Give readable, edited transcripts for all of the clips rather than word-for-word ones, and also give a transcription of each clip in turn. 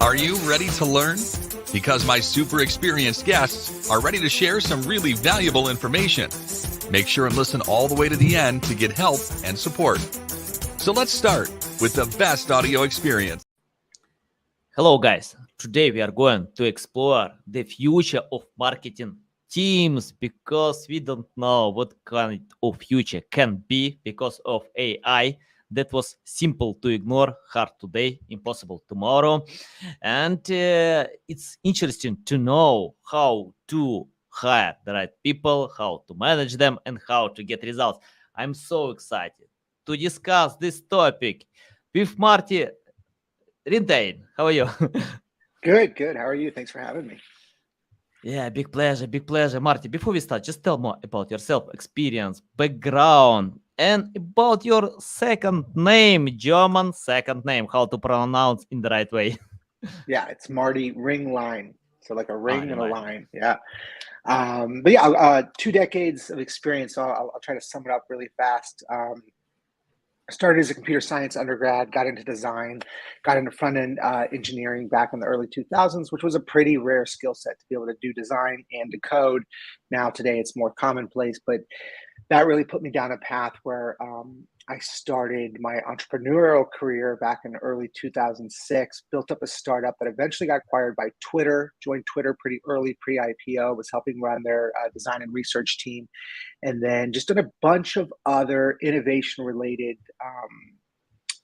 Are you ready to learn? Because my super experienced guests are ready to share some really valuable information. Make sure and listen all the way to the end to get help and support. So let's start with the best audio experience. Hello guys, today we are going to explore the future of marketing teams because we don't know what kind of future can be because of AI that was simple to ignore, hard today, impossible tomorrow. And it's interesting to know how to hire the right people, how to manage them, and how to get results. I'm so excited to discuss this topic with Marty Ringlein. How are you? Good. How are you? Thanks for having me. Yeah, big pleasure. Marty, before we start, just tell more about yourself, experience, background, and about your second name, German second name, how to pronounce in the right way. Yeah, it's Marty Ringlein. So like a ring and a Ringlein. line. Yeah. But yeah, 2 decades of experience. So I'll try to sum it up really fast. I started as a computer science undergrad, got into design, got into front-end engineering back in the early 2000s, which was a pretty rare skill set to be able to do design and to code. Now, today, it's more commonplace, but that really put me down a path where I started my entrepreneurial career back in early 2006, built up a startup that eventually got acquired by Twitter, joined Twitter pretty early, pre-IPO, was helping run their design and research team, and then just did a bunch of other innovation related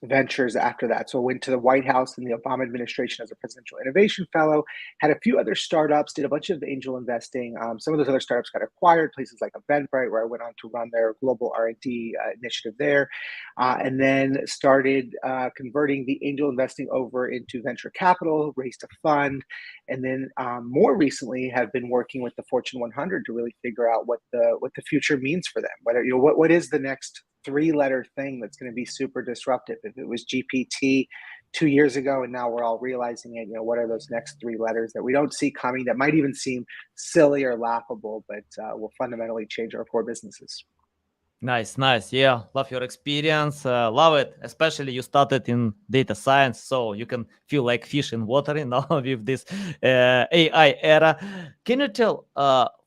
ventures after that. So I went to the White House in the Obama administration as a presidential innovation fellow, had a few other startups, did a bunch of angel investing. Some of those other startups got acquired, places like Eventbrite, where I went on to run their global R&D initiative there, and then started converting the angel investing over into venture capital, raised a fund, and then more recently have been working with the Fortune 100 to really figure out what the future means for them. Whether what is the next 3-letter thing that's going to be super disruptive. If it was GPT 2 years ago and now we're all realizing it, what are those next 3 letters that we don't see coming that might even seem silly or laughable, but will fundamentally change our core businesses. Nice. Yeah, love your experience. Love it. Especially you started in data science, so you can feel like fish in water, with this AI era. Can you tell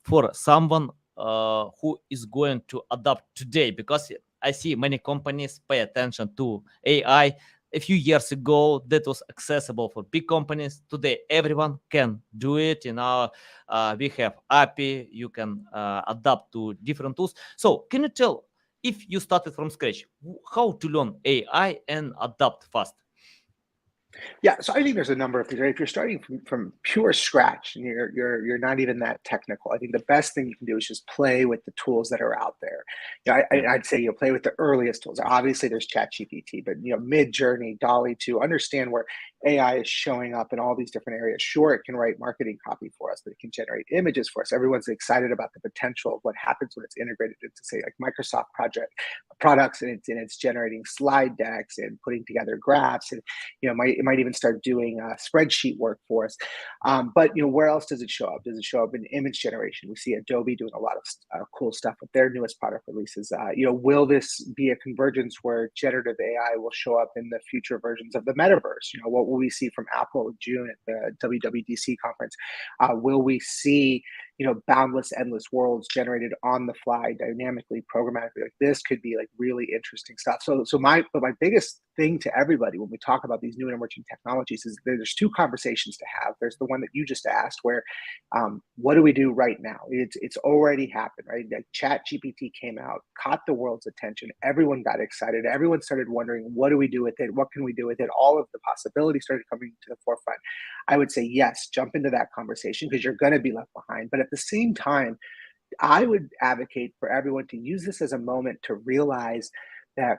for someone who is going to adopt today? Because I see many companies pay attention to AI. A few years ago, that was accessible for big companies. Today, everyone can do it. We have API. You can adapt to different tools. So, can you tell if you started from scratch, how to learn AI and adapt fast? Yeah, so I think there's a number of things. Right? If you're starting from pure scratch and you're not even that technical, I think the best thing you can do is just play with the tools that are out there. I'd say play with the earliest tools. Obviously, there's ChatGPT, but Mid-Journey, Dolly, to understand where AI is showing up in all these different areas. Sure, it can write marketing copy for us, but it can generate images for us. Everyone's excited about the potential of what happens when it's integrated into, say, like Microsoft products, and it's generating slide decks and putting together graphs, and it might even start doing spreadsheet work for us. But where else does it show up? Does it show up in image generation? We see Adobe doing a lot of cool stuff with their newest product releases. Will this be a convergence where generative AI will show up in the future versions of the metaverse? What will we see from Apple in June at the WWDC conference? Will we see boundless, endless worlds generated on the fly, dynamically, programmatically? Like, this could be like really interesting stuff. So my biggest thing to everybody when we talk about these new and emerging technologies is there's 2 conversations to have. There's the one that you just asked, where what do we do right now? It's already happened, right? Like ChatGPT came out, caught the world's attention. Everyone got excited. Everyone started wondering, what do we do with it? What can we do with it? All of the possibilities started coming to the forefront. I would say, yes, jump into that conversation because you're going to be left behind. But at the same time, I would advocate for everyone to use this as a moment to realize that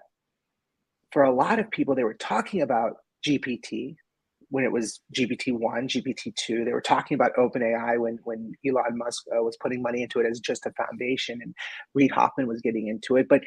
for a lot of people, they were talking about GPT when it was GPT-1, GPT-2. They were talking about OpenAI when Elon Musk was putting money into it as just a foundation, and Reid Hoffman was getting into it. But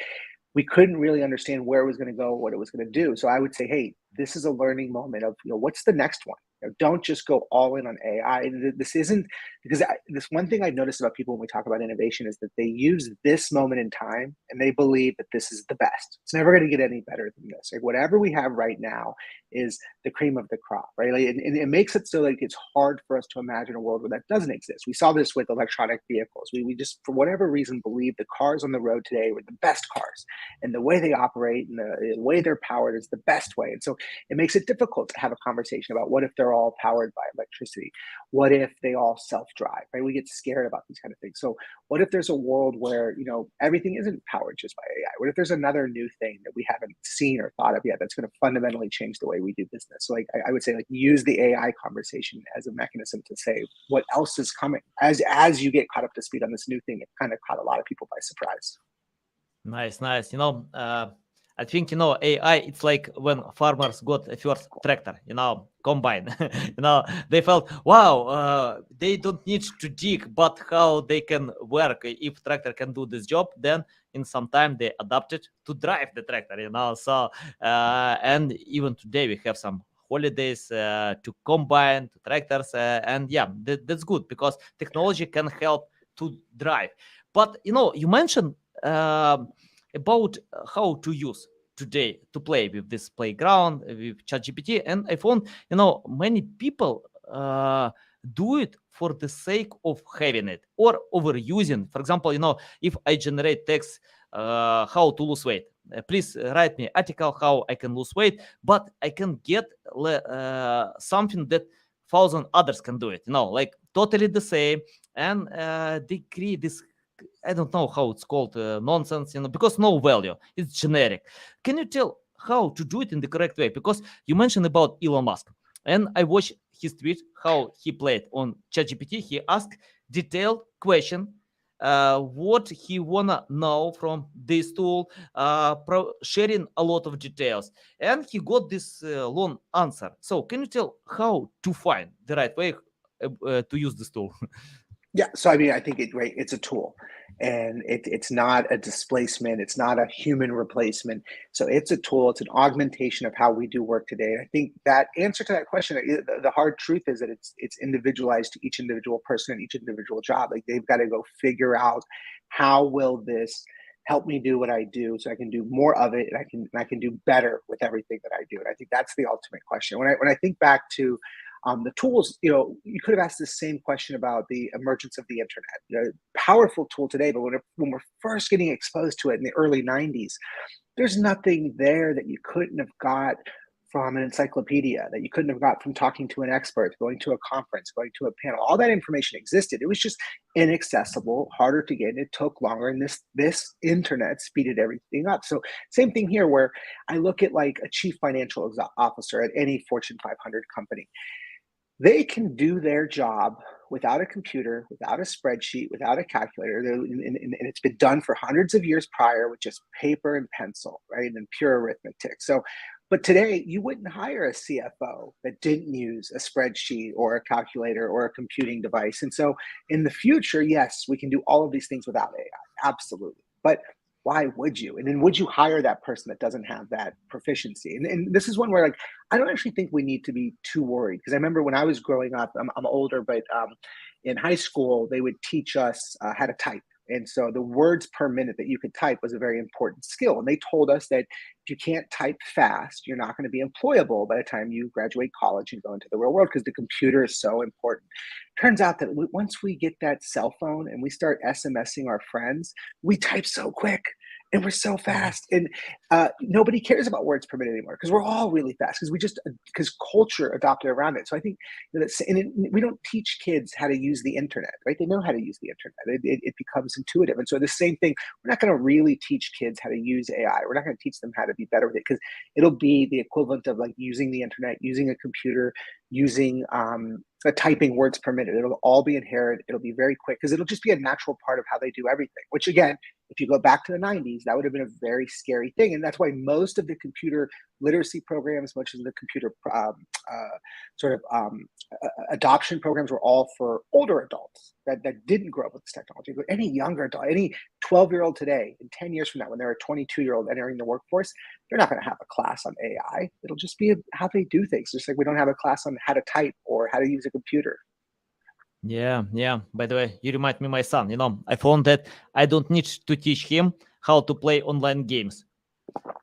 we couldn't really understand where it was going to go, what it was going to do. So I would say, hey, this is a learning moment of, what's the next one? Don't just go all in on AI. This isn't because this one thing I've noticed about people when we talk about innovation is that they use this moment in time and they believe that this is the best. It's never going to get any better than this. Like whatever we have right now is the cream of the crop, right? Like, and it makes it so like it's hard for us to imagine a world where that doesn't exist. We saw this with electronic vehicles. We just, for whatever reason, believe the cars on the road today were the best cars, and the way they operate and the way they're powered is the best way. And so it makes it difficult to have a conversation about what if they're all powered by electricity? What if they all self-drive, right? We get scared about these kind of things. So what if there's a world where, everything isn't powered just by AI? What if there's another new thing that we haven't seen or thought of yet that's going to fundamentally change the way we do business? So like I would say, like, use the AI conversation as a mechanism to say what else is coming. As you get caught up to speed on this new thing, it kind of caught a lot of people by surprise. Nice. I think AI. It's like when farmers got a first tractor, combine. They felt, wow, they don't need to dig, but how they can work. If tractor can do this job, then in some time they adapted to drive the tractor. So and even today we have some holidays to combine to tractors, and yeah, that's good because technology can help to drive. But you mentioned about how to use today to play with this playground with ChatGPT, and I found many people do it for the sake of having it or overusing. For example, if I generate text, how to lose weight, please write me article how I can lose weight, but I can get something that thousand others can do it, like totally the same, and they create this, I don't know how it's called, nonsense, because no value. It's generic. Can you tell how to do it in the correct way? Because you mentioned about Elon Musk, and I watched his tweet how he played on ChatGPT. He asked detailed question, what he wanna know from this tool, sharing a lot of details, and he got this long answer. So can you tell how to find the right way to use this tool? Yeah, so I mean, I think it's a tool, and it's not a displacement. It's not a human replacement. So it's a tool. It's an augmentation of how we do work today. And I think that answer to that question, the hard truth is that it's individualized to each individual person and each individual job. Like they've got to go figure out how will this help me do what I do, so I can do more of it, and I can do better with everything that I do. And I think that's the ultimate question. When I think back to the tools, you could have asked the same question about the emergence of the internet. Powerful tool today, but when we're first getting exposed to it in the early 90s, there's nothing there that you couldn't have got from an encyclopedia, that you couldn't have got from talking to an expert, going to a conference, going to a panel. All that information existed. It was just inaccessible, harder to get, and it took longer. And this internet speeded everything up. So same thing here, where I look at like a chief financial officer at any Fortune 500 company. They can do their job without a computer, without a spreadsheet, without a calculator. And it's been done for hundreds of years prior with just paper and pencil, right? And pure arithmetic. So, but today you wouldn't hire a CFO that didn't use a spreadsheet or a calculator or a computing device. And so in the future, yes, we can do all of these things without AI. Absolutely. But why would you? And then would you hire that person that doesn't have that proficiency? And this is one where, like, I don't actually think we need to be too worried, because I remember when I was growing up, I'm older, but in high school, they would teach us how to type. And so the words per minute that you could type was a very important skill. And they told us that if you can't type fast, you're not going to be employable by the time you graduate college and go into the real world, because the computer is so important. Turns out that once we get that cell phone and we start SMSing our friends, we type so quick and we're so fast, and nobody cares about words per minute anymore, because we're all really fast, because culture adopted around it. So I think we don't teach kids how to use the internet, right? They know how to use the internet. It becomes intuitive. And so the same thing, we're not going to really teach kids how to use AI. We're not going to teach them how to be better with it, because it'll be the equivalent of like using the internet, using a computer, using typing words per minute. It'll all be inherent. It'll be very quick, because it'll just be a natural part of how they do everything, which, again, if you go back to the 90s, that would have been a very scary thing. And that's why most of the computer literacy programs, much as the computer adoption programs, were all for older adults that didn't grow up with this technology. But any younger adult, any 12-year-old today, in 10 years from now, when they're a 22-year-old entering the workforce, they're not going to have a class on AI. It'll just be how they do things. Just like we don't have a class on how to type or how to use a computer. Yeah. By the way, you remind me my son. I found that I don't need to teach him how to play online games.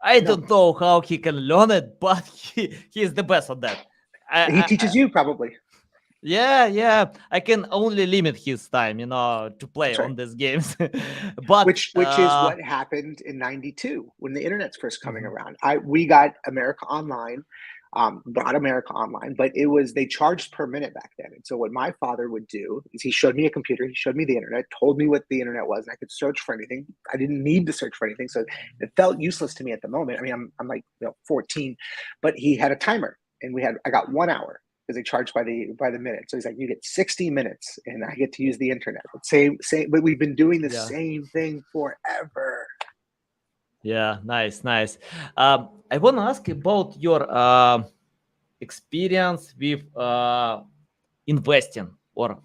I No, don't know how he can learn it, but he is the best at that. he I, teaches you probably. yeah. I can only limit his time, to play That's right. on these games. But Which is what happened in '92 when the internet's first coming mhm, around. We got America Online, got America Online, but they charged per minute back then. And so what my father would do is he showed me a computer, he showed me the internet, told me what the internet was, and I could search for anything. I didn't need to search for anything, so it felt useless to me at the moment. I mean, I'm like 14, but he had a timer, and I got 1 hour because they charge by the minute. So he's like, you get 60 minutes and I get to use the internet. But but we've been doing the yeah. same thing forever. Yeah, nice. I want to ask about your experience with investing or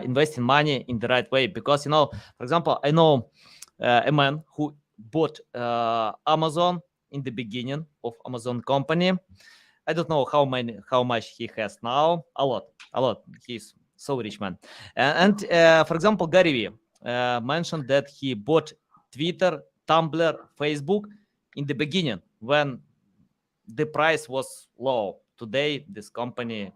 investing money in the right way. Because, for example, I know a man who bought Amazon in the beginning of Amazon company. I don't know how much he has now. A lot. He's so rich man. And for example, Gary Vee mentioned that he bought Twitter, Tumblr, Facebook in the beginning when the price was low. Today, this company,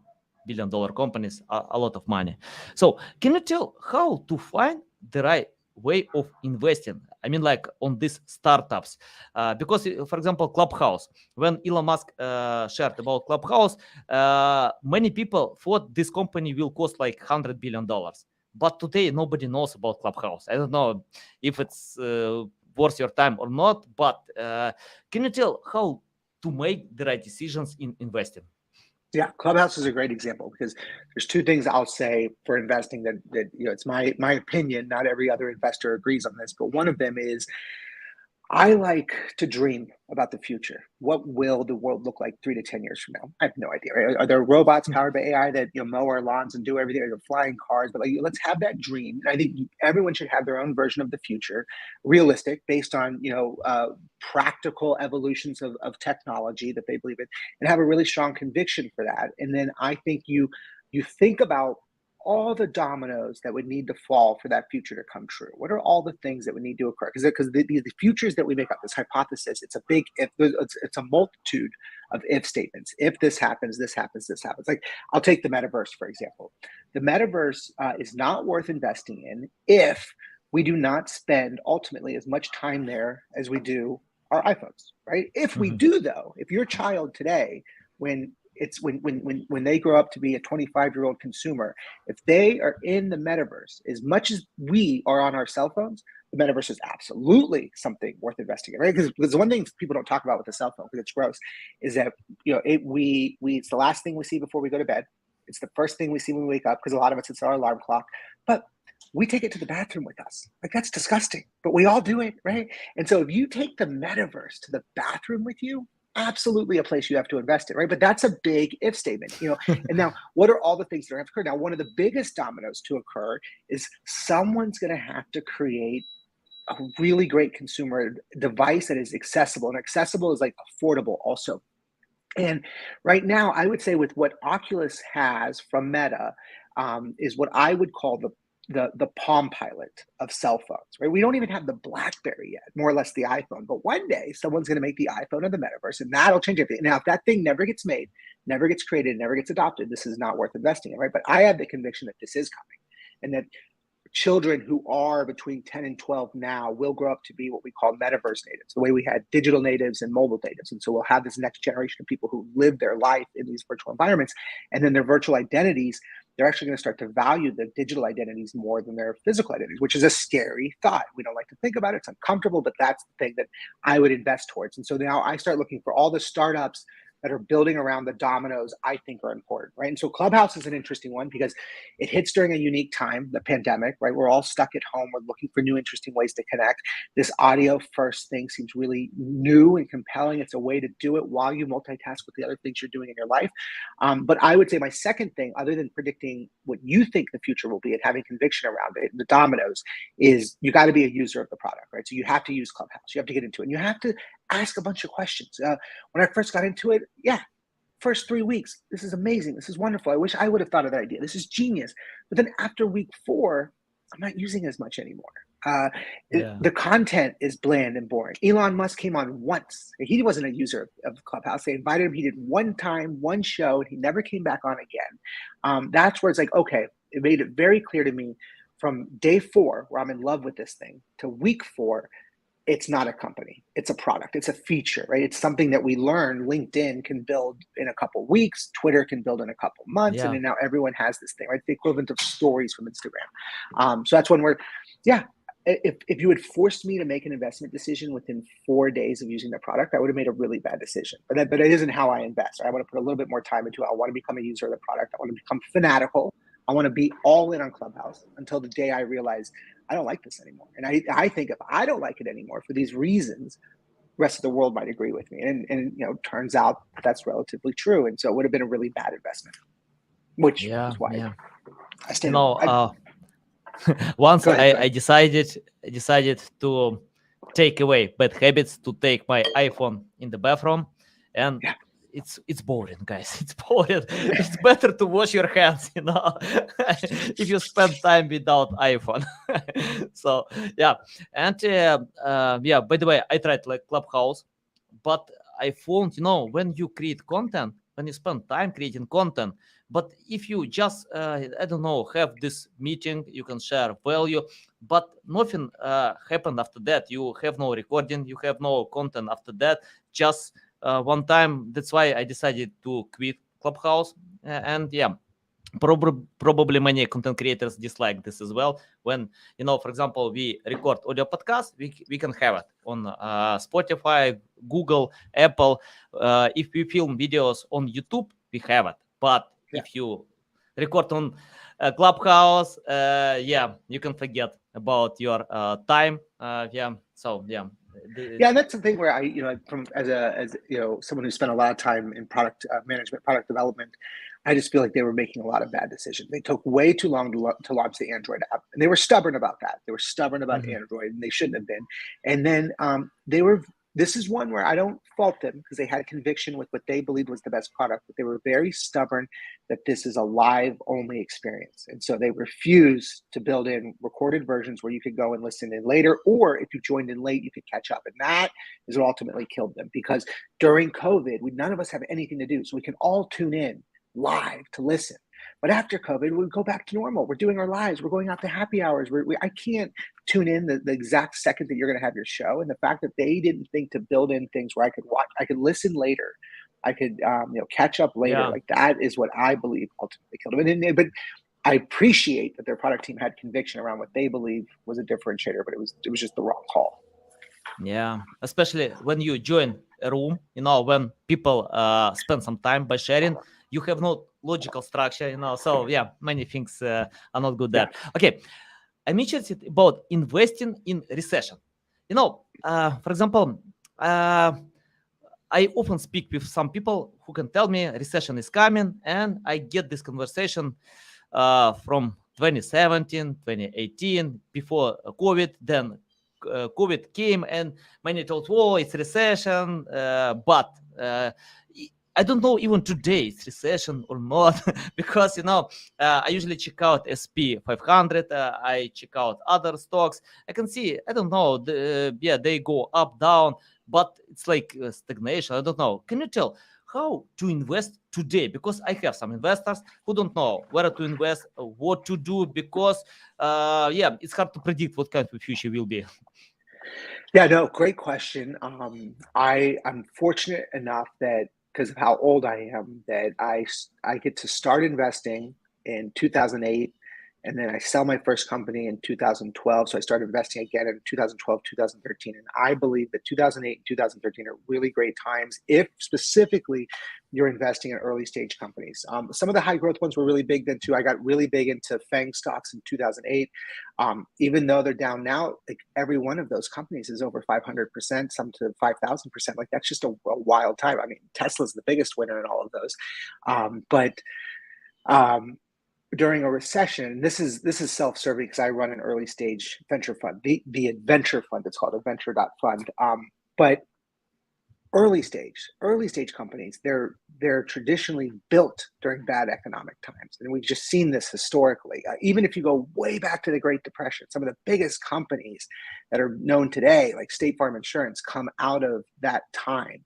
billion-dollar companies, a lot of money. So, can you tell how to find the right way of investing? I mean, like on these startups, because, for example, Clubhouse. When Elon Musk shared about Clubhouse, many people thought this company will cost like $100 billion. But today, nobody knows about Clubhouse. I don't know if it's worth your time or not. But can you tell how to make the right decisions in investing? Yeah, Clubhouse is a great example because there's two things I'll say for investing that it's my opinion. Not every other investor agrees on this, but one of them is I like to dream about the future. What will the world look like 3 to 10 years from now? I have no idea. Right? Are there robots powered by AI that mow our lawns and do everything? Are there flying cars? But let's have that dream. And I think everyone should have their own version of the future, realistic, based on practical evolutions of technology that they believe in, and have a really strong conviction for that. And then I think you think about all the dominoes that would need to fall for that future to come true. What are all the things that would need to occur? Because the futures that we make up, this hypothesis, it's a big if. It's a multitude of if statements. If this happens, this happens, this happens. Like I'll take the metaverse for example. The metaverse is not worth investing in if we do not spend ultimately as much time there as we do our iPhones, right? If we Mhm. do though, if your child today, when they grow up to be a 25-year-old consumer, if they are in the metaverse as much as we are on our cell phones, the metaverse is absolutely something worth investing in, right? Because one thing people don't talk about with the cell phone, because it's gross, is that it's the last thing we see before we go to bed. It's the first thing we see when we wake up, because a lot of us, it's our alarm clock. But we take it to the bathroom with us. Like that's disgusting, but we all do it, right? And so if you take the metaverse to the bathroom with you, absolutely a place you have to invest in, right? But that's a big if statement, And now, what are all the things that are going to occur? Now, one of the biggest dominoes to occur is someone's going to have to create a really great consumer device that is accessible, and accessible is like affordable also. And right now, I would say with what Oculus has from Meta, is what I would call the Palm Pilot of cell phones, right? We don't even have the BlackBerry yet, more or less the iPhone. But one day, someone's going to make the iPhone of the metaverse, and that'll change everything. Now, if that thing never gets made, never gets created, never gets adopted, this is not worth investing in, right? But I have the conviction that this is coming, and that children who are between 10 and 12 now will grow up to be what we call metaverse natives, the way we had digital natives and mobile natives. And so we'll have this next generation of people who live their life in these virtual environments, and then their virtual identities, they're actually going to start to value the digital identities more than their physical identities, which is a scary thought. We don't like to think about it. It's uncomfortable, but that's the thing that I would invest towards. And so now I start looking for all the startups that are building around the dominoes I think are important, right? And so Clubhouse is an interesting one because it hits during a unique time, the pandemic, right? We're all stuck at home. We're looking for new, interesting ways to connect. This audio first thing seems really new and compelling. It's a way to do it while you multitask with the other things you're doing in your life. But I would say my second thing, other than predicting what you think the future will be and having conviction around it, the dominoes, is you got to be a user of the product, right? So you have to use Clubhouse. You have to get into it. And you have to ask a bunch of questions. When I first got into it, yeah, first 3 weeks, this is amazing. This is wonderful. I wish I would have thought of that idea. This is genius. But then after week 4, I'm not using as much anymore. Yeah. The content is bland and boring. Elon Musk came on once. He wasn't a user of Clubhouse. They invited him. He did one time, one show, and he never came back on again. That's where it's like, okay, it made it very clear to me from day 4, where I'm in love with this thing, to week 4, it's not a company. It's a product. It's a feature, right? It's something that we learn LinkedIn can build in a couple weeks. Twitter can build in a couple months. And Yeah. then now everyone has this thing, right? The equivalent of stories from Instagram. So that's when we're, yeah, if you had forced me to make an investment decision within 4 days of using the product, I would have made a really bad decision. But it isn't how I invest. I want to put a little bit more time into it. I want to become a user of the product. I want to become fanatical. I want to be all in on Clubhouse until the day I realize I don't like this anymore. And I think if I don't like it anymore for these reasons, the rest of the world might agree with me. And turns out that's relatively true. And so it would have been a really bad investment, which is why I stayed. Once I decided to take away bad habits, to take my iPhone in the bathroom, and it's boring, guys. It's boring. It's better to wash your hands, if you spend time without iPhone. So and by the way, I tried like Clubhouse, but I found when you create content, when you spend time creating content, but if you just have this meeting, you can share value, but nothing happened after that. You have no recording, you have no content after that, just one time. That's why I decided to quit Clubhouse. And probably many content creators dislike this as well. When for example, we record audio podcast, we can have it on Spotify, Google, Apple. If we film videos on YouTube, we have it. But if you record on Clubhouse, you can forget about your time. And that's the thing where I, as someone who spent a lot of time in product management, product development, I just feel like they were making a lot of bad decisions. They took way too long to launch the Android app, and they were stubborn about that. They were stubborn about Android, and they shouldn't have been. And then this is one where I don't fault them, because they had conviction with what they believed was the best product, but they were very stubborn that this is a live only experience. And so they refused to build in recorded versions where you could go and listen in later, or if you joined in late, you could catch up. And that is what ultimately killed them, because during COVID, none of us have anything to do. So we can all tune in live to listen. But after COVID, we go back to normal. We're doing our lives. We're going out to happy hours. I can't tune in the exact second that you're going to have your show. And the fact that they didn't think to build in things where I could watch, I could listen later, I could catch up later. Like that is what I believe ultimately killed them. But I appreciate that their product team had conviction around what they believe was a differentiator, but it was just the wrong call. Yeah, especially when you join a room, when people spend some time by sharing, you have no logical structure, so many things are not good there. Okay, I mentioned it about investing in recession. For example, I often speak with some people who can tell me recession is coming, and I get this conversation from 2017, 2018, before COVID, then COVID came, and many told, it's recession, but I don't know even today it's recession or not, because I usually check out SP 500, I check out other stocks. I can see, I don't know, they go up, down, but it's like stagnation. I don't know. Can you tell how to invest today? Because I have some investors who don't know where to invest, what to do, because it's hard to predict what kind of future will be. Yeah, no, great question. I'm fortunate enough that, because of how old I am, that I get to start investing in 2008, and then I sell my first company in 2012. So I started investing again in 2012, 2013. And I believe that 2008 and 2013 are really great times if specifically you're investing in early stage companies. Some of the high growth ones were really big then too. I got really big into FANG stocks in 2008. Even though they're down now, like every one of those companies is over 500%, some to 5,000%. Like that's just a wild time. I mean, Tesla's the biggest winner in all of those. During a recession, this is self-serving because I run an early stage venture fund, the adventure fund, it's called adventure.fund. But early stage companies, they're traditionally built during bad economic times, and we've just seen this historically. Even if you go way back to the Great Depression, some of the biggest companies that are known today, like State Farm Insurance, come out of that time.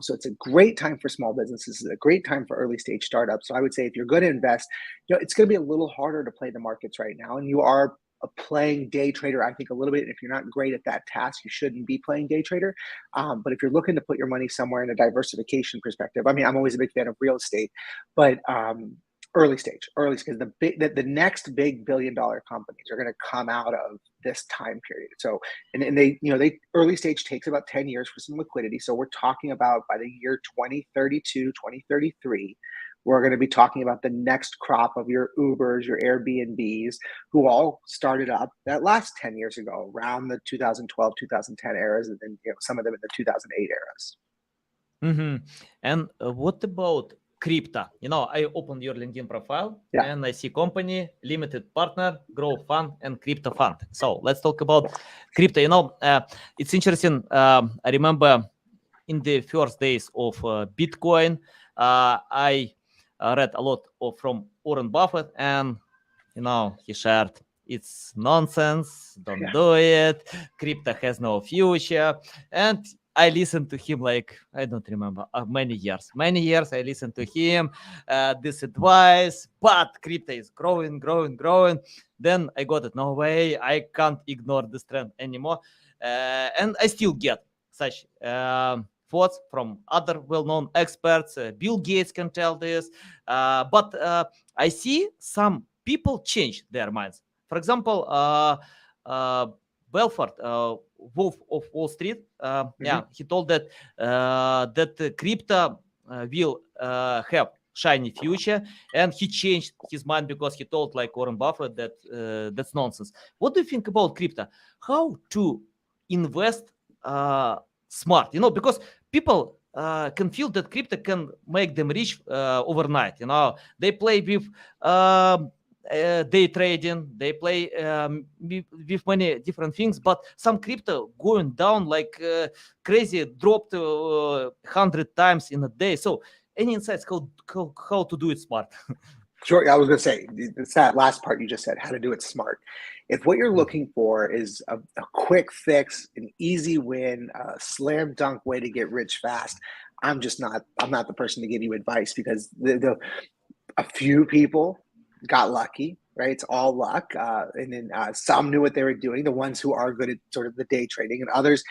So it's a great time for small businesses. It's a great time for early stage startups. So I would say if you're going to invest, it's going to be a little harder to play the markets right now, and you are a playing day trader, I think, a little bit. If you're not great at that task, you shouldn't be playing day trader. But if you're looking to put your money somewhere in a diversification perspective, I mean, I'm always a big fan of real estate, but early stage, because the next big billion-dollar companies are going to come out of this time period. So, and they early stage takes about 10 years for some liquidity. So we're talking about by the year 2032, 2033. We're going to be talking about the next crop of your Ubers, your Airbnbs, who all started up that last 10 years ago, around the 2012, 2010 eras, and then some of them in the 2008 eras. Mm-hmm. And what about crypto? I opened your LinkedIn profile and I see company, limited partner, growth fund, and crypto fund. So let's talk about crypto. It's interesting. I remember in the first days of Bitcoin, I read a lot from Warren Buffett, and he shared it's nonsense, don't do it, crypto has no future. And I listened to him like, I don't remember, many years I listened to him, this advice, but crypto is growing. Then I got it, no way, I can't ignore this trend anymore. And I still get such thoughts from other well-known experts. Bill Gates can tell this, but I see some people change their minds. For example, Belfort, Wolf of Wall Street, he told that that crypto will have shiny future, and he changed his mind because he told, like Warren Buffett, that that's nonsense. What do you think about crypto? How to invest smart? Because people can feel that crypto can make them rich overnight. They play with day trading, they play with many different things, but some crypto going down like crazy, dropped 100 times in a day. So any insights how to do it smart? Sure. I was going to say, it's that last part you just said, how to do it smart. If what you're looking for is a quick fix, an easy win, a slam dunk way to get rich fast, I'm not the person to give you advice, because a few people got lucky, right? It's all luck. And then some knew what they were doing, the ones who are good at sort of the day trading, and others,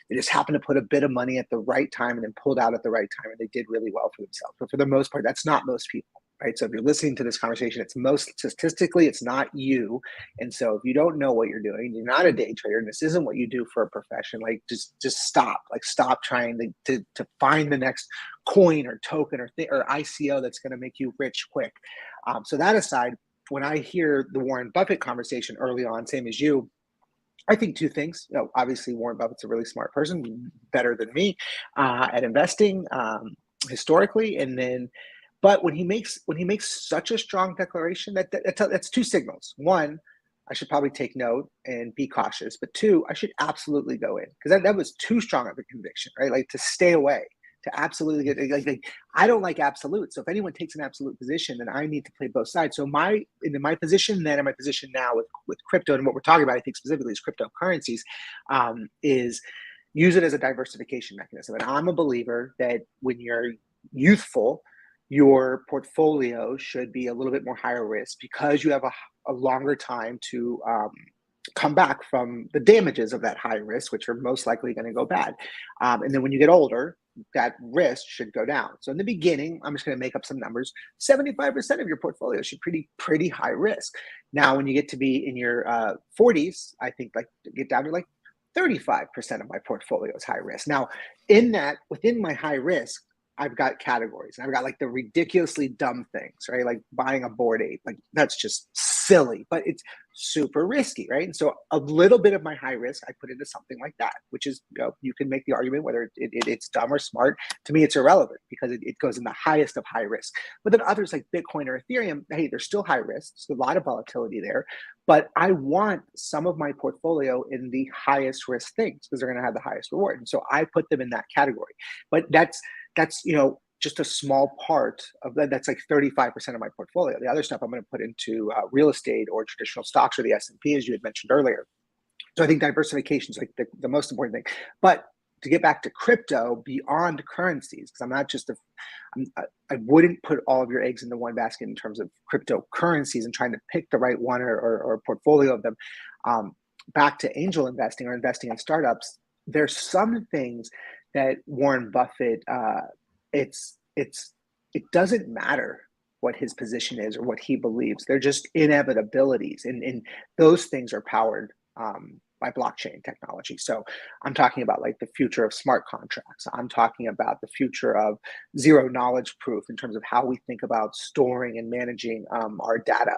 they just happened to put a bit of money at the right time and then pulled out at the right time, and they did really well for themselves. But for the most part, that's not most people, right? So if you're listening to this conversation, statistically, it's not you. And so if you don't know what you're doing, you're not a day trader, and this isn't what you do for a profession, like just stop. Like stop trying to find the next coin or token or ICO that's going to make you rich quick. So that aside, when I hear the Warren Buffett conversation early on, same as you, I think two things. Obviously, Warren Buffett's a really smart person, better than me at investing historically, but when he makes such a strong declaration, that's two signals. One, I should probably take note and be cautious. But two, I should absolutely go in, because that was too strong of a conviction, right? Like to stay away. To absolutely get like I don't like absolute. So if anyone takes an absolute position, then I need to play both sides. So in my position then and my position now with crypto, and what we're talking about, I think specifically is cryptocurrencies, is use it as a diversification mechanism. And I'm a believer that when you're youthful, your portfolio should be a little bit more higher risk, because you have a longer time to come back from the damages of that high risk, which are most likely going to go bad. And then when you get older, that risk should go down. So in the beginning, I'm just going to make up some numbers. 75% of your portfolio should be pretty high risk. Now, when you get to be in your 40s, I think get down to like 35% of my portfolio is high risk. Now, within my high risk, I've got categories, and I've got like the ridiculously dumb things, right? Like buying a Bored Ape, like that's just silly, but it's super risky, right? And so a little bit of my high risk I put into something like that, which is, you can make the argument whether it's dumb or smart. To me, it's irrelevant because it goes in the highest of high risk. But then others like Bitcoin or Ethereum, hey, they're still high risk. There's a lot of volatility there, but I want some of my portfolio in the highest risk things because they're going to have the highest reward. And so I put them in that category. But that's just a small part of that. That's like 35% of my portfolio. The other stuff I'm going to put into real estate or traditional stocks or the S&P, as you had mentioned earlier. So I think diversification is like the most important thing. But to get back to crypto beyond currencies, because I'm not just I wouldn't put all of your eggs into one basket in terms of cryptocurrencies and trying to pick the right one or a portfolio of them. Back to angel investing or investing in startups, there's some things that Warren Buffett, it doesn't matter what his position is or what he believes. They're just inevitabilities, and those things are powered by blockchain technology. So I'm talking about like the future of smart contracts. I'm talking about the future of zero knowledge proof in terms of how we think about storing and managing our data.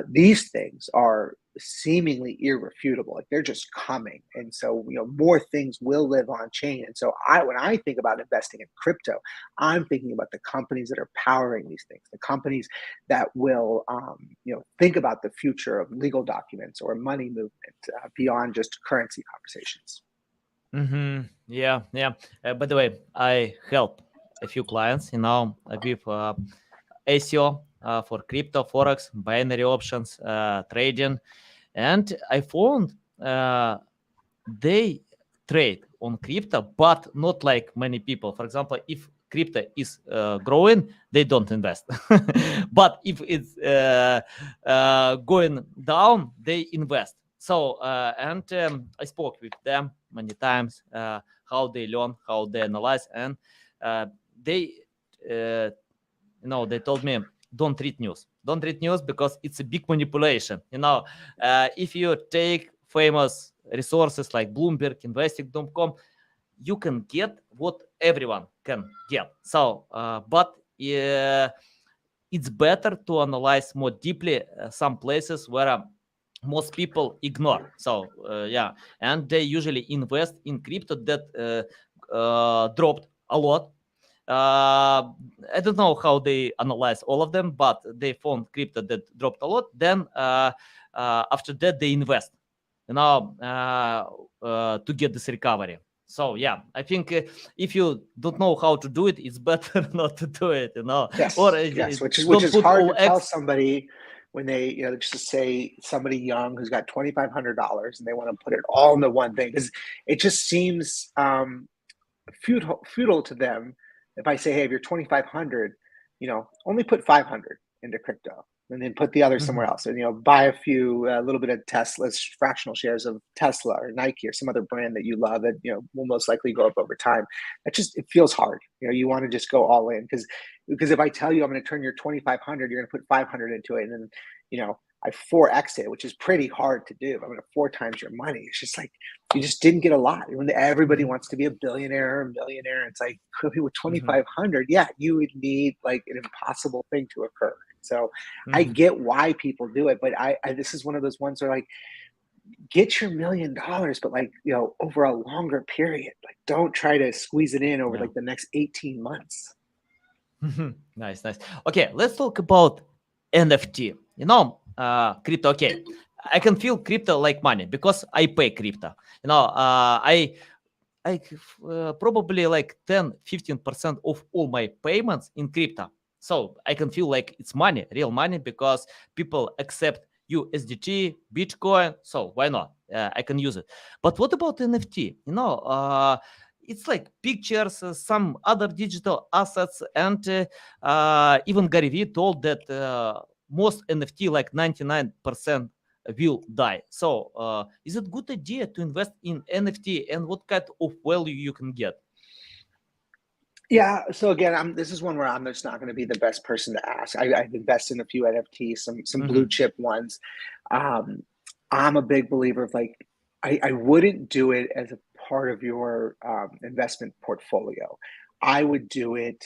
These things are seemingly irrefutable. Like they're just coming. And so, more things will live on chain. And so when I think about investing in crypto, I'm thinking about the companies that are powering these things, the companies that will, think about the future of legal documents or money movement beyond just currency conversations. Yeah. By the way, I help a few clients, with SEO for crypto, forex, binary options, trading, and I found they trade on crypto, but not like many people. For example, if crypto is growing, they don't invest. But if it's going down, they invest. So, and I spoke with them many times, how they learn, how they analyze, and they, they told me, don't read news. Don't read news because it's a big manipulation. If you take famous resources like Bloomberg, investing.com, you can get what everyone can get. So, but it's better to analyze more deeply some places where most people ignore. So, and they usually invest in crypto that dropped a lot. I don't know how they analyze all of them, but they found crypto that dropped a lot. Then after that, they invest, to get this recovery. So yeah, I think if you don't know how to do it, it's better not to do it. Yes, or yes, which don't is put hard all to tell eggs. somebody when they, just to say somebody young who's got $2,500 and they want to put it all into one thing, because it just seems futile to them. If I say, hey, if you're 2,500, only put 500 into crypto and then put the other somewhere else, and buy a little bit of Tesla's fractional shares of Tesla or Nike or some other brand that you love that will most likely go up over time. It feels hard. You want to just go all in because if I tell you I'm going to turn your 2,500, you're going to put 500 into it, and then I 4x it, which is pretty hard to do. I'm going to 4 times your money. It's just like you just didn't get a lot. When everybody wants to be a billionaire or a millionaire, it's like with 2,500, yeah, you would need like an impossible thing to occur. So I get why people do it, but I this is one of those ones where like get your $1 million, but like over a longer period. Like don't try to squeeze it in over like the next 18 months. Nice. Okay, let's talk about NFT. Crypto. Okay, I can feel crypto like money because I pay crypto. I probably like 10-15% of all my payments in crypto. So I can feel like it's money, real money, because people accept USDT, Bitcoin. So why not? I can use it. But what about NFT? It's like pictures, some other digital assets, and even Gary Vee told that most NFT, like 99%, will die. So is it a good idea to invest in NFT, and what kind of value you can get? Yeah. So again, this is one where I'm just not going to be the best person to ask. I've invested in a few NFTs, some blue chip ones. I'm a big believer of like, I wouldn't do it as a part of your investment portfolio. I would do it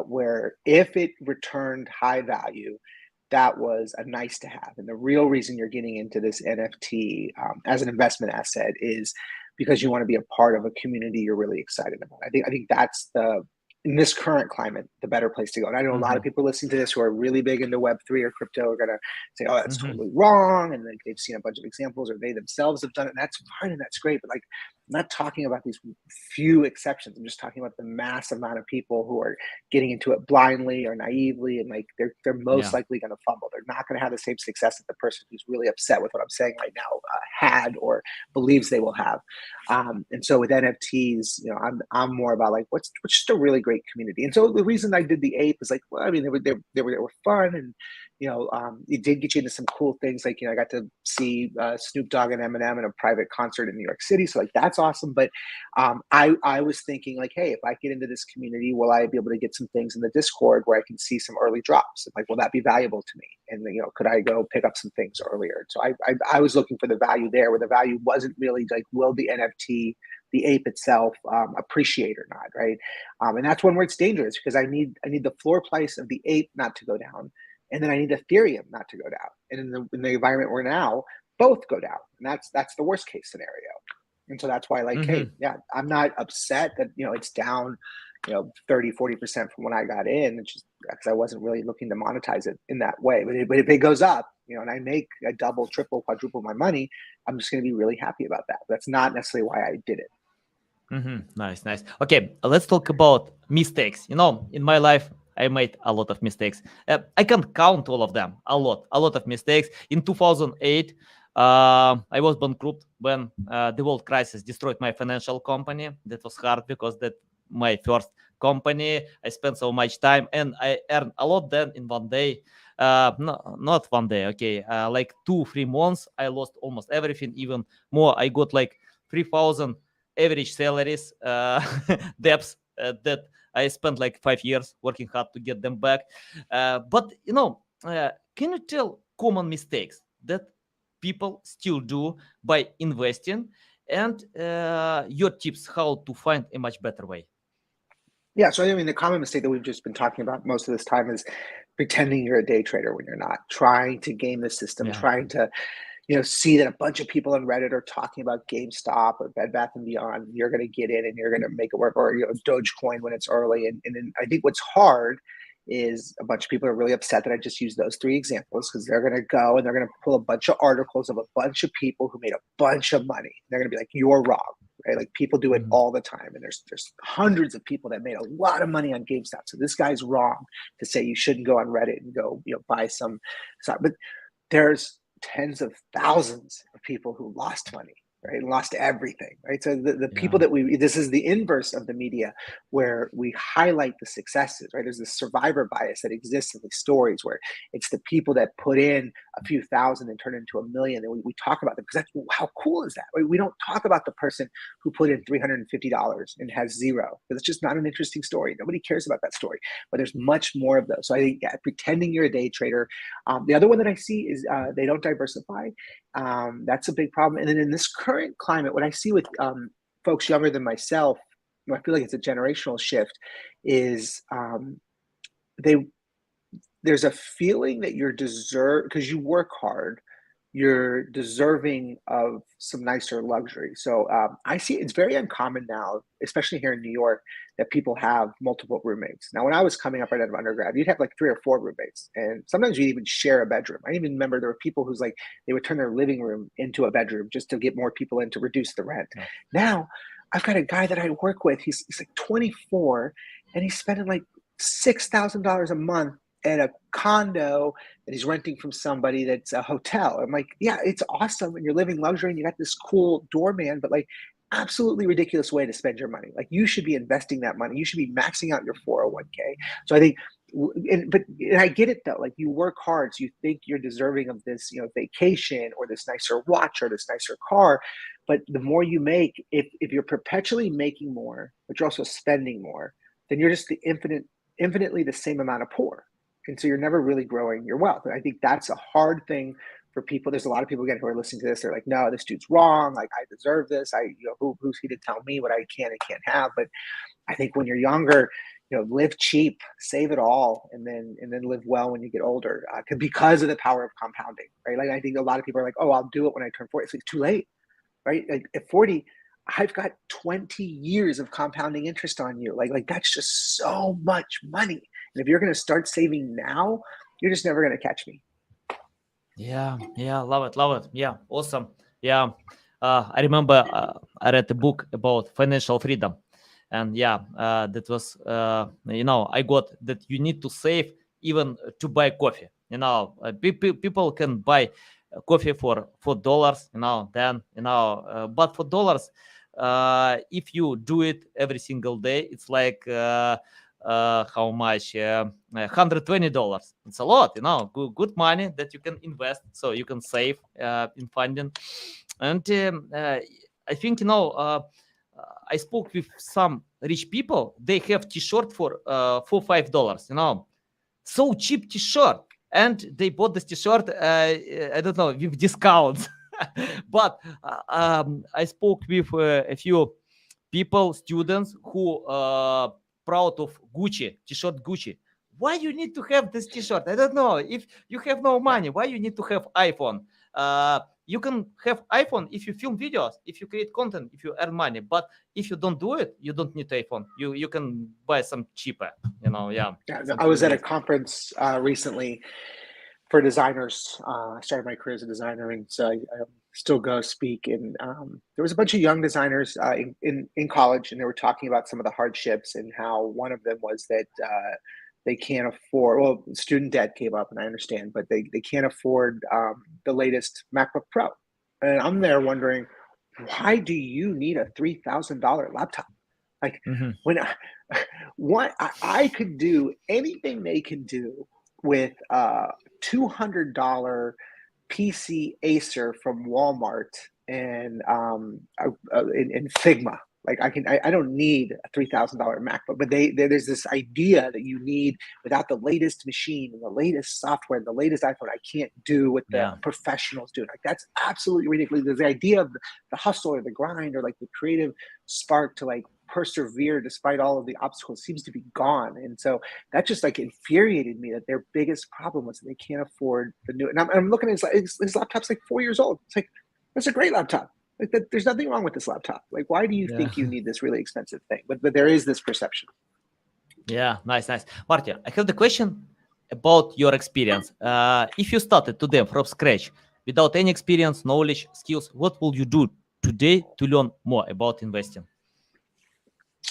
where if it returned high value, that was a nice to have. And the real reason you're getting into this NFT as an investment asset is because you want to be a part of a community you're really excited about. I think that's the in this current climate, the better place to go. And I know a lot of people listening to this who are really big into Web3 or crypto are going to say, oh, that's totally wrong. And they've seen a bunch of examples or they themselves have done it. And that's fine and that's great. But like, I'm not talking about these few exceptions. I'm just talking about the mass amount of people who are getting into it blindly or naively. And like, they're most likely going to fumble. They're not going to have the same success that the person who's really upset with what I'm saying right now had or believes they will have. And so with NFTs, you know, I'm more about like, what's just a really great community. And so the reason I did the ape is like, well, I mean, they were fun, and you know, it did get you into some cool things. Like, you know, I got to see Snoop Dogg and Eminem in a private concert in New York City. So like, that's awesome. But I was thinking like, hey, if I get into this community, will I be able to get some things in the Discord where I can see some early drops? And like, will that be valuable to me? And you know, could I go pick up some things earlier? So I was looking for the value there, where the value wasn't really like, will the NFT, the ape itself, appreciate or not, right? And that's one where it's dangerous, because I need the floor price of the ape not to go down, and then I need Ethereum not to go down. And in the environment we're now, both go down, and that's the worst case scenario. And so that's why, like, hey, yeah, I'm not upset that, you know, it's down, you know, 30-40% from when I got in. It's just because I wasn't really looking to monetize it in that way. But if it goes up, you know, and I make a double, triple, quadruple my money, I'm just going to be really happy about that. That's not necessarily why I did it. Nice. Okay, let's talk about mistakes. You know, in my life, I made a lot of mistakes. I can't count all of them. A lot of mistakes. In 2008, I was bankrupt when the world crisis destroyed my financial company. That was hard because that my first company. I spent so much time and I earned a lot then in one day. No, not one day. Okay, like 2-3 months, I lost almost everything, even more. I got like 3,000 average salaries, debts that I spent like 5 years working hard to get them back. But you know, can you tell common mistakes that people still do by investing, and your tips how to find a much better way? Yeah, so I mean, the common mistake that we've just been talking about most of this time is pretending you're a day trader when you're not, trying to game the system, trying to, you know, see that a bunch of people on Reddit are talking about GameStop or Bed Bath and Beyond. You're going to get in and you're going to make it work, or, you know, Dogecoin when it's early. And then I think what's hard is a bunch of people are really upset that I just used those 3 examples, because they're going to go and they're going to pull a bunch of articles of a bunch of people who made a bunch of money. They're going to be like, you're wrong. Right? Like, people do it all the time, and there's hundreds of people that made a lot of money on GameStop. So this guy's wrong to say you shouldn't go on Reddit and go, you know, buy some stock. But there's tens of thousands of people who lost money, right? And lost everything, right? So the people that this is the inverse of the media, where we highlight the successes, right? There's this survivor bias that exists in these stories, where it's the people that put in a few thousand and turn into $1 million, and we talk about them because that's, how cool is that? Right? We don't talk about the person who put in $350 and has zero, because it's just not an interesting story. Nobody cares about that story, but there's much more of those. So I think, pretending you're a day trader. The other one that I see is they don't diversify. That's a big problem. And then in this current climate, what I see with folks younger than myself, I feel like it's a generational shift, is there's a feeling that you're because you work hard, you're deserving of some nicer luxury. So I see it's very uncommon now, especially here in New York, that people have multiple roommates. Now, when I was coming up right out of undergrad, you'd have like 3 or 4 roommates, and sometimes you'd even share a bedroom. I even remember there were people who's like, they would turn their living room into a bedroom just to get more people in to reduce the rent. Now, I've got a guy that I work with. He's like 24, and he's spending like $6,000 a month at a condo that he's renting from somebody that's a hotel. I'm like, yeah, it's awesome, and you're living luxury, and you got this cool doorman, but like, absolutely ridiculous way to spend your money. Like, you should be investing that money. You should be maxing out your 401k. So I think, and I get it though. Like, you work hard, so you think you're deserving of this, you know, vacation or this nicer watch or this nicer car. But the more you make, if you're perpetually making more, but you're also spending more, then you're just infinitely the same amount of poor. And so you're never really growing your wealth. And I think that's a hard thing for people. There's a lot of people again who are listening to this. They're like, no, this dude's wrong. Like, I deserve this. Who's he to tell me what I can and can't have? But I think when you're younger, live cheap, save it all, and then live well when you get older, because of the power of compounding, right? Like, I think a lot of people are like, oh, I'll do it when I turn 40. It's like, too late, right? Like, at 40, I've got 20 years of compounding interest on you. Like that's just so much money. And if you're going to start saving now, you're just never going to catch me. Yeah, love it. Yeah, awesome. Yeah, I remember I read a book about financial freedom, and that was I got that you need to save even to buy coffee. People can buy coffee for $4. But for dollars, if you do it every single day, it's like how much? $120. It's a lot, good money that you can invest, so you can save in funding. And I think I spoke with some rich people. They have t-shirt for $4-5. So cheap t-shirt, and they bought this t-shirt. I don't know, with discounts. But I spoke with a few people, students who proud of Gucci t-shirt. Gucci. Why you need to have this t-shirt? I don't know. If you have no money, why you need to have iPhone? You can have iPhone if you film videos, if you create content, if you earn money. But if you don't do it, you don't need iPhone. You can buy some cheaper. Yeah, I was at a conference recently for designers. I started my career as a designer, and so I still go speak. And there was a bunch of young designers in college, and they were talking about some of the hardships and how one of them was that they can't afford, well, student debt came up, and I understand, but they can't afford the latest MacBook Pro. And I'm there wondering, why do you need a $3,000 laptop? Like, when I could do anything they can do with $200 PC Acer from Walmart and in Figma. Like, I don't need a $3,000 MacBook, but there's this idea that you need, without the latest machine and the latest software and the latest iPhone, I can't do what the professionals do. Like, that's absolutely ridiculous. There's the idea of the hustle or the grind or like the creative spark to like persevere despite all of the obstacles seems to be gone. And so that just like infuriated me, that their biggest problem was that they can't afford the new. And I'm looking at his laptop's like 4 years old. It's like, that's a great laptop. Like, there's nothing wrong with this laptop. Like, why do you think you need this really expensive thing? But there is this perception. Yeah, nice. Marty, I have the question about your experience. If you started today from scratch, without any experience, knowledge, skills, what will you do today to learn more about investing?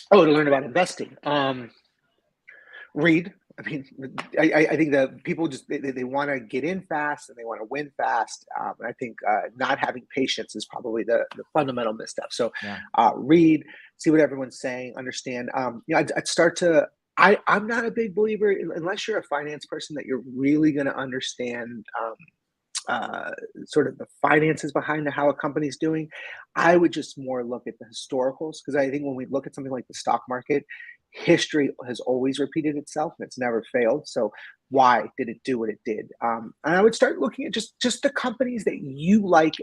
Oh, to learn about investing. Read. I mean, I think that people just they want to get in fast and they want to win fast. And I think not having patience is probably the fundamental misstep. So read, see what everyone's saying, understand. I'd start to. I'm not a big believer, unless you're a finance person, that you're really going to understand sort of the finances behind how a company's doing. I would just more look at the historicals, because I think when we look at something like the stock market, history has always repeated itself and it's never failed. So why did it do what it did? And I would start looking at just the companies that you like.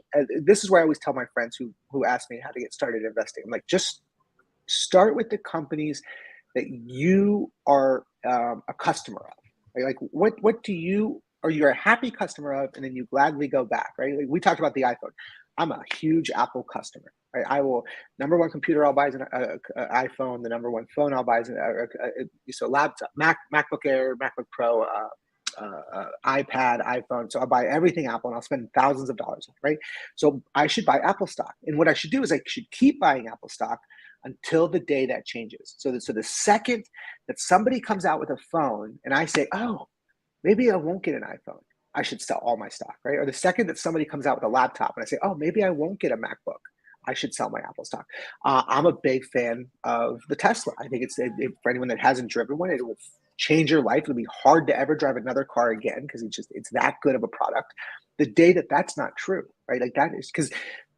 This is where I always tell my friends who ask me how to get started investing. I'm like, just start with the companies that you are a customer of. Like what do you, or you're a happy customer of, and then you gladly go back, right? Like, we talked about the iPhone. I'm a huge Apple customer, right? I will, number one computer I'll buy is an iPhone. The number one phone I'll buy is a laptop, MacBook Air, MacBook Pro, iPad, iPhone. So I'll buy everything Apple, and I'll spend thousands of dollars, right? So I should buy Apple stock. And what I should do is I should keep buying Apple stock until the day that changes. So the second that somebody comes out with a phone and I say, oh, maybe I won't get an iPhone, I should sell all my stock, right? Or the second that somebody comes out with a laptop and I say, oh, maybe I won't get a MacBook, I should sell my Apple stock. I'm a big fan of the Tesla. I think for anyone that hasn't driven one, it will change your life. It'll be hard to ever drive another car again, because it's that good of a product. The day that that's not true, right? Like, that is, because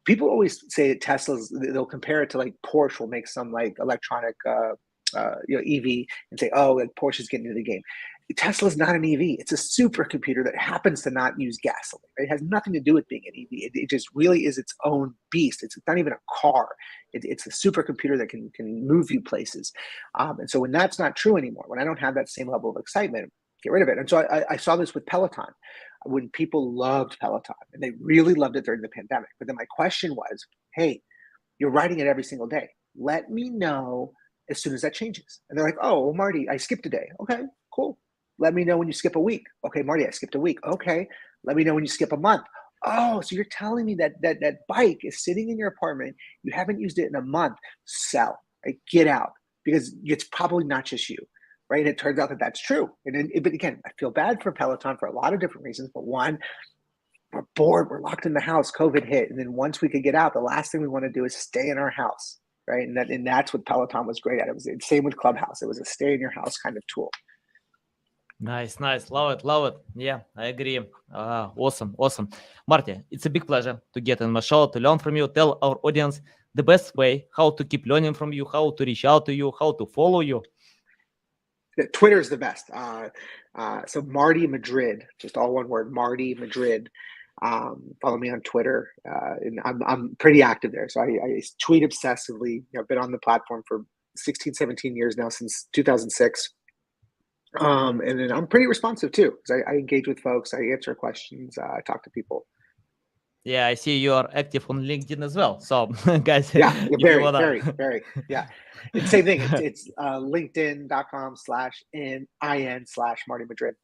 people always say that Teslas, they'll compare it to like Porsche will make some like electronic EV and say, oh, like Porsche's getting into the game. Tesla's not an EV. It's a supercomputer that happens to not use gasoline. It has nothing to do with being an EV. It just really is its own beast. It's not even a car. It's a supercomputer that can move you places. And so when that's not true anymore, when I don't have that same level of excitement, get rid of it. And so I saw this with Peloton. When people loved Peloton, and they really loved it during the pandemic. But then my question was, hey, you're riding it every single day. Let me know as soon as that changes. And they're like, oh, well, Marty, I skipped a day. Okay, cool. Let me know when you skip a week. Okay, Marty, I skipped a week. Okay, let me know when you skip a month. Oh, so you're telling me that bike is sitting in your apartment. You haven't used it in a month. Sell. Right? Get out, because it's probably not just you. Right. And it turns out that that's true. But again, I feel bad for Peloton for a lot of different reasons. But one, we're bored. We're locked in the house. COVID hit. And then once we could get out, the last thing we want to do is stay in our house. Right. And that's what Peloton was great at. It was the same with Clubhouse. It was a stay in your house kind of tool. Nice. Love it. Yeah, I agree. Awesome. Marty, it's a big pleasure to get on my show, to learn from you. Tell our audience the best way, how to keep learning from you, how to reach out to you, how to follow you. Twitter is the best. So Marty Madrid, just all one word, Marty Madrid. Follow me on Twitter, and I'm pretty active there. So I tweet obsessively. I've been on the platform for 16, 17 years now, since 2006. And then I'm pretty responsive too, because I engage with folks, I answer questions, I talk to people. Yeah, I see you are active on LinkedIn as well. So, guys, yeah, very. Yeah, it's the same thing. It's linkedin.com/in/Marty Madrid.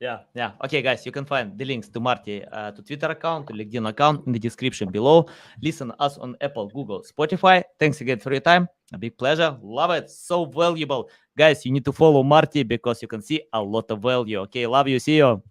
Yeah. Okay, guys, you can find the links to Marty, to Twitter account, to LinkedIn account in the description below. Listen us on Apple, Google, Spotify. Thanks again for your time. A big pleasure. Love it. So valuable. Guys, you need to follow Marty because you can see a lot of value. Okay, love you. See you.